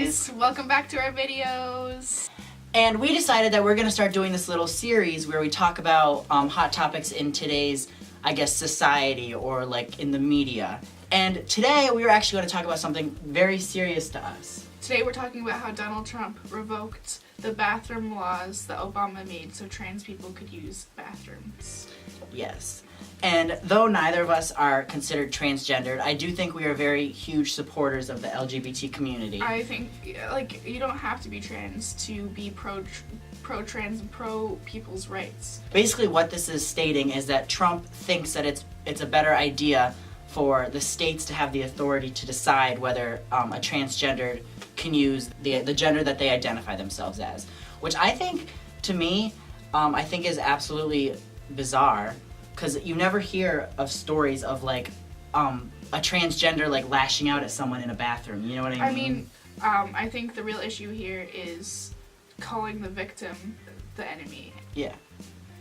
guys! Welcome back to our videos! And we decided that we're going to start doing this little series where we talk about hot topics in today's, I guess, society or like in the media. And today we are actually going to talk about something very serious to us. Today we're talking about how Donald Trump revoked the bathroom laws that Obama made so trans people could use bathrooms. Yes. And though neither of us are considered transgendered, I do think we are very huge supporters of the LGBT community. I think, like, you don't have to be trans to be pro-trans and pro-people's rights. Basically what this is stating is that Trump thinks that it's a better idea for the states to have the authority to decide whether a transgendered can use the gender that they identify themselves as. Which I think, to me, I think is absolutely bizarre. Because you never hear of stories of, like, a transgender, like, lashing out at someone in a bathroom. You know what I mean? I think the real issue here is calling the victim the enemy. Yeah.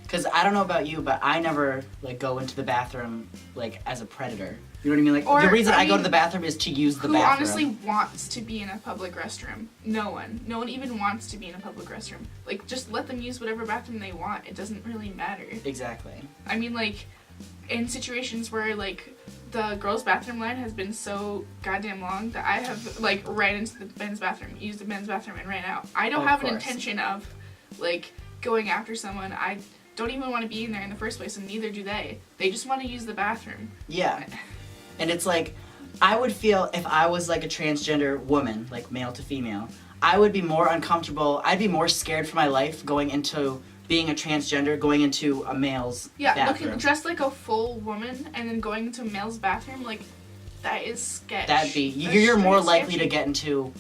Because I don't know about you, but I never, like, go into the bathroom, like, as a predator. You know what I mean? Like, the reason I go to the bathroom is to use the bathroom. Who honestly wants to be in a public restroom? No one. No one even wants to be in a public restroom. Like, just let them use whatever bathroom they want. It doesn't really matter. Exactly. I mean, like, in situations where, like, the girls' bathroom line has been so goddamn long that I have, like, ran into the men's bathroom, used the men's bathroom, and ran out. I don't have an intention of, like, going after someone. I don't even want to be in there in the first place, and neither do they. They just want to use the bathroom. Yeah. And it's like, I would feel if I was like a transgender woman, like male to female, I would be more uncomfortable, I'd be more scared for my life going into being a transgender, going into a male's bathroom. Looking dressed like a full woman and then going into a male's bathroom, like, that is sketch. That'd be, you're more likely to get into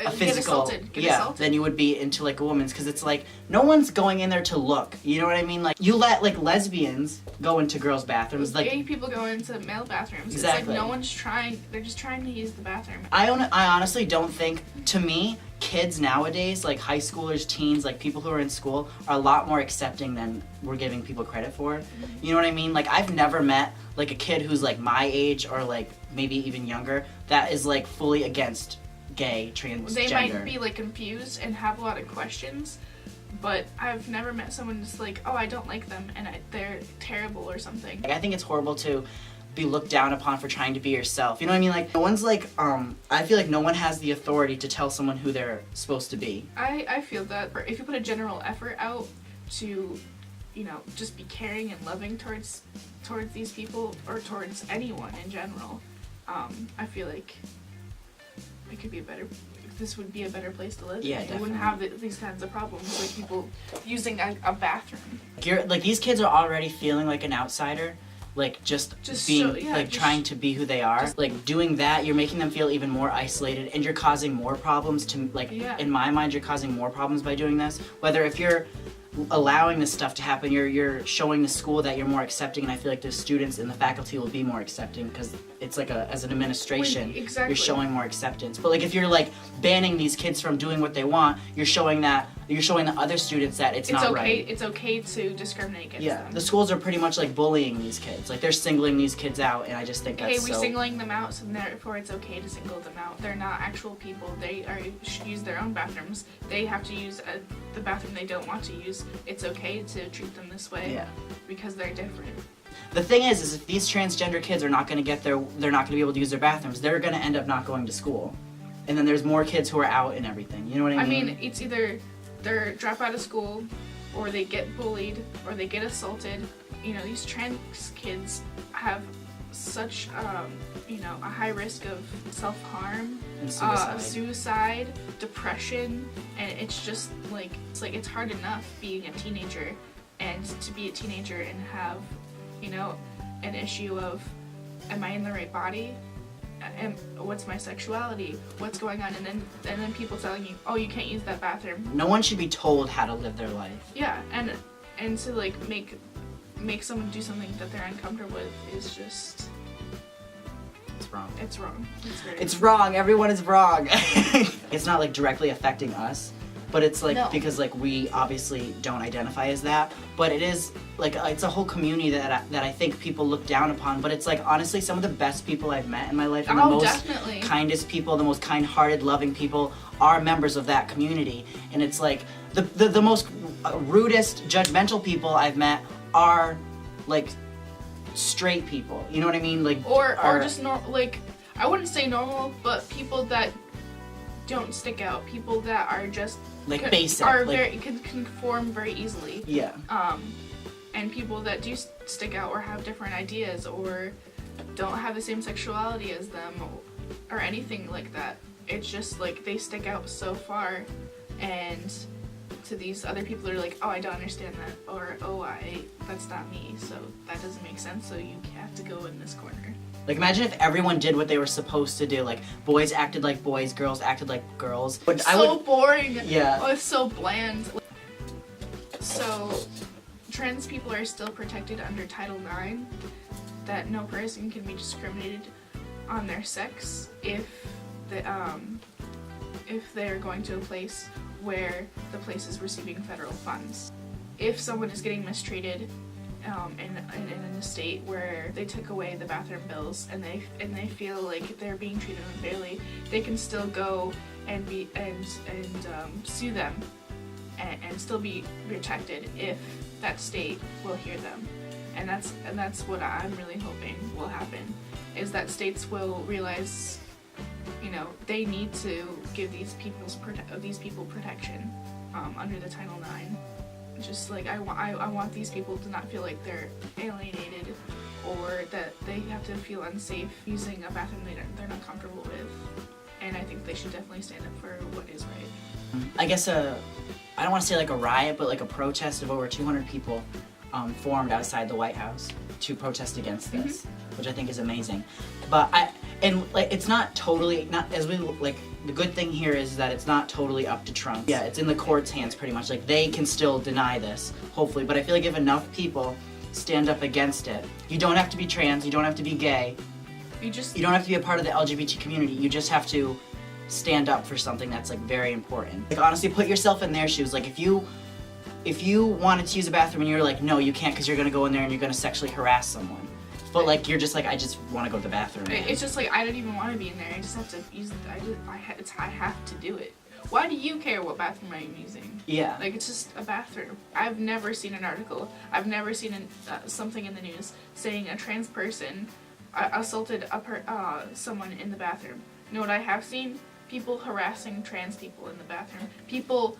a physical, get assaulted. Than you would be into like a woman's, because it's like, no one's going in there to look, you know what I mean? Like, you let like lesbians go into girls' bathrooms, like gay people go into male bathrooms. Exactly. It's like no one's trying, they're just trying to use the bathroom. I honestly don't think, to me, kids nowadays, like high schoolers, teens, like people who are in school, are a lot more accepting than we're giving people credit for. You know what I mean? Like, I've never met like a kid who's like my age or like maybe even younger that is like fully against gay, transgender. They might be like confused and have a lot of questions, but I've never met someone just like, oh, I don't like them and they're terrible or something. I think it's horrible to be looked down upon for trying to be yourself. You know what I mean? Like, no one's like, I feel like no one has the authority to tell someone who they're supposed to be. I feel that if you put a general effort out to, you know, just be caring and loving towards these people or towards anyone in general, I feel like it could be this would be a better place to live. Yeah, definitely. You wouldn't have these kinds of problems, like people using a bathroom. Like, these kids are already feeling like an outsider, like just being trying to be who they are. Like, doing that, you're making them feel even more isolated, and you're causing more problems to, like, in my mind, you're causing more problems by doing this. Whether if you're allowing this stuff to happen, you're showing the school that you're more accepting, and I feel like the students and the faculty will be more accepting, because it's like as an administration, you're showing more acceptance. But like, if you're like banning these kids from doing what they want, you're showing the other students that it's not right. It's okay to discriminate against them. The schools are pretty much like bullying these kids. Like, they're singling these kids out, and I just think that's we're singling them out, so therefore it's okay to single them out. They're not actual people. They use their own bathrooms. They have to use the bathroom they don't want to use. It's okay to treat them this way because they're different. The thing is if these transgender kids are not going to they're not going to be able to use their bathrooms, they're going to end up not going to school. And then there's more kids who are out and everything. You know what I mean? I mean, it's either they drop out of school, or they get bullied, or they get assaulted. You know, these trans kids have such, a high risk of self-harm, and suicide, depression, and it's just like, it's hard enough being a teenager, and to be a teenager and have, you know, an issue of, am I in the right body? And what's my sexuality? What's going on? And then people telling you, oh, you can't use that bathroom. No one should be told how to live their life. Yeah, and to like make someone do something that they're uncomfortable with is just, it's wrong. It's wrong. It's wrong. Everyone is wrong. It's not like directly affecting us, but it's like because like we obviously don't identify as that, but it is like it's a whole community that I think people look down upon, but it's like honestly some of the best people I've met in my life and the most kindest people, the most kind-hearted, loving people are members of that community. And it's like the most rudest, judgmental people I've met are like straight people, you know what I mean? Like or just like I wouldn't say normal, but people that don't stick out, people that are just like basic, are like, very can conform very easily. Yeah. And people that do stick out or have different ideas or don't have the same sexuality as them or anything like that. It's just like they stick out so far, and to these other people that are like, oh, I don't understand that, or oh, that's not me, so that doesn't make sense, so you have to go in this corner. Like imagine if everyone did what they were supposed to do. Like boys acted like boys, girls acted like girls. But boring. Yeah. Oh, it's so bland. So trans people are still protected under Title IX, that no person can be discriminated on their sex if they're going to a place where the place is receiving federal funds. If someone is getting mistreated in a state where they took away the bathroom bills and they feel like they're being treated unfairly, they can still go and sue them and still be protected if that state will hear them. And that's what I'm really hoping will happen, is that states will realize, you know, they need to give these people protection under the Title IX. Just like I want these people to not feel like they're alienated or that they have to feel unsafe using a bathroom they're not comfortable with. And I think they should definitely stand up for what is right. I guess I don't want to say like a riot, but like a protest of over 200 people formed outside the White House to protest against this, which I think is amazing. But it's not totally, the good thing here is that it's not totally up to Trump. Yeah, it's in the court's hands pretty much. Like they can still deny this, hopefully. But I feel like if enough people stand up against it, you don't have to be trans, you don't have to be gay, you don't have to be a part of the LGBT community. You just have to stand up for something that's like very important. Like honestly, put yourself in their shoes. Like if you wanted to use a bathroom and you're like, no, you can't because you're gonna go in there and you're gonna sexually harass someone. But like you're just like, I just want to go to the bathroom. It's just like I don't even want to be in there. I just have to use. I have to do it. Why do you care what bathroom I'm using? Yeah. Like it's just a bathroom. I've never seen an article. I've never seen something in the news saying a trans person assaulted someone in the bathroom. You know what I have seen? People harassing trans people in the bathroom. People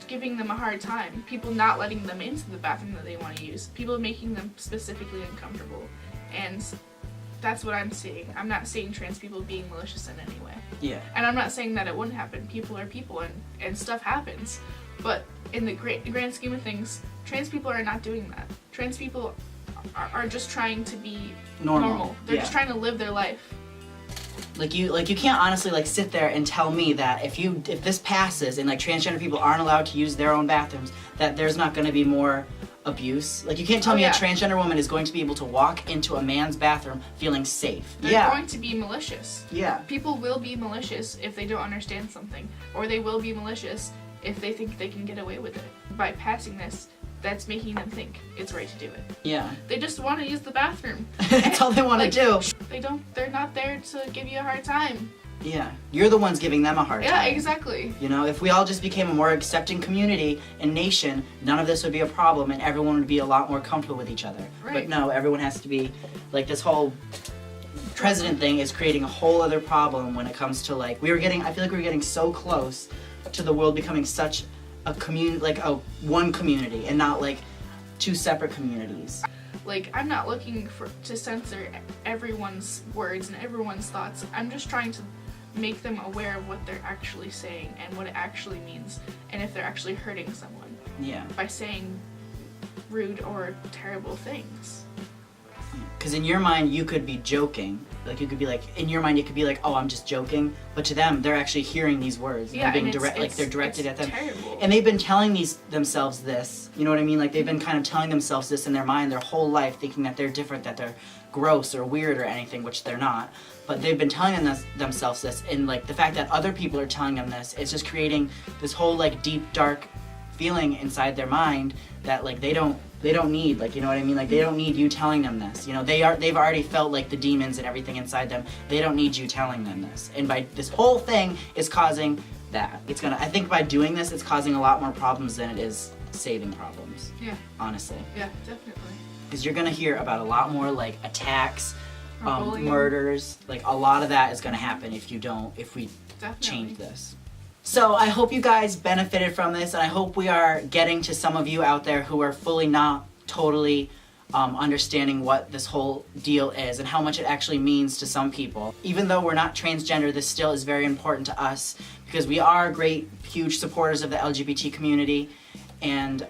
giving them a hard time, people not letting them into the bathroom that they want to use, people making them specifically uncomfortable, and that's what I'm seeing. I'm not seeing trans people being malicious in any way. Yeah. And I'm not saying that it wouldn't happen. People are people and stuff happens, but in the grand scheme of things, trans people are not doing that. Trans people are just trying to be normal. They're just trying to live their life. Like you can't honestly like sit there and tell me that if this passes and like transgender people aren't allowed to use their own bathrooms, that there's not going to be more abuse. Like you can't tell me a transgender woman is going to be able to walk into a man's bathroom feeling safe. They're going to be malicious. Yeah. People will be malicious if they don't understand something, or they will be malicious if they think they can get away with it. By passing this, that's making them think it's right to do it. Yeah. They just want to use the bathroom. That's all they want to do. They're not there to give you a hard time. Yeah. You're the ones giving them a hard time. Yeah, exactly. You know, if we all just became a more accepting community and nation, none of this would be a problem and everyone would be a lot more comfortable with each other. Right. But no, everyone has to be, like this whole president thing is creating a whole other problem when it comes to like, I feel like we were getting so close to the world becoming such a community, like one community and not like two separate communities. Like, I'm not looking to censor everyone's words and everyone's thoughts. I'm just trying to make them aware of what they're actually saying and what it actually means, and if they're actually hurting someone. Yeah. By saying rude or terrible things. Because in your mind, you could be joking. Like, you could be like, in your mind, it could be like, oh, I'm just joking. But to them, they're actually hearing these words. Yeah, and being they're directed at them. Terrible. And they've been telling themselves this. You know what I mean? Like, they've been kind of telling themselves this in their mind their whole life, thinking that they're different, that they're gross or weird or anything, which they're not. but they've been telling themselves this, and like the fact that other people are telling them this, it's just creating this whole like deep dark feeling inside their mind that like they don't need, like, you know what I mean, like they don't need you telling them this, you know, they've already felt like the demons and everything inside them. They don't need you telling them this, and by this whole thing is causing that. I think by doing this, it's causing a lot more problems than it is saving problems. Yeah. Honestly. Yeah, definitely. Because you're gonna hear about a lot more like attacks, murders, like a lot of that is gonna happen if we definitely change this. So I hope you guys benefited from this, and I hope we are getting to some of you out there who are fully not totally understanding what this whole deal is and how much it actually means to some people. Even though we're not transgender, this still is very important to us because we are great, huge supporters of the LGBT community, and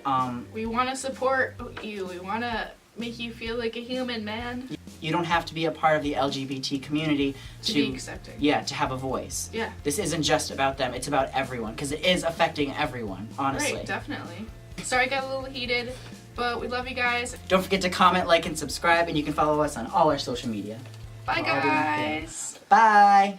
we want to support you. We want to make you feel like a human, man. You don't have to be a part of the LGBT community to be accepting. Yeah, to have a voice. Yeah. This isn't just about them, it's about everyone, because it is affecting everyone, honestly. Right, definitely. Sorry I got a little heated, but we love you guys. Don't forget to comment, like, and subscribe, and you can follow us on all our social media. Bye, guys. Bye.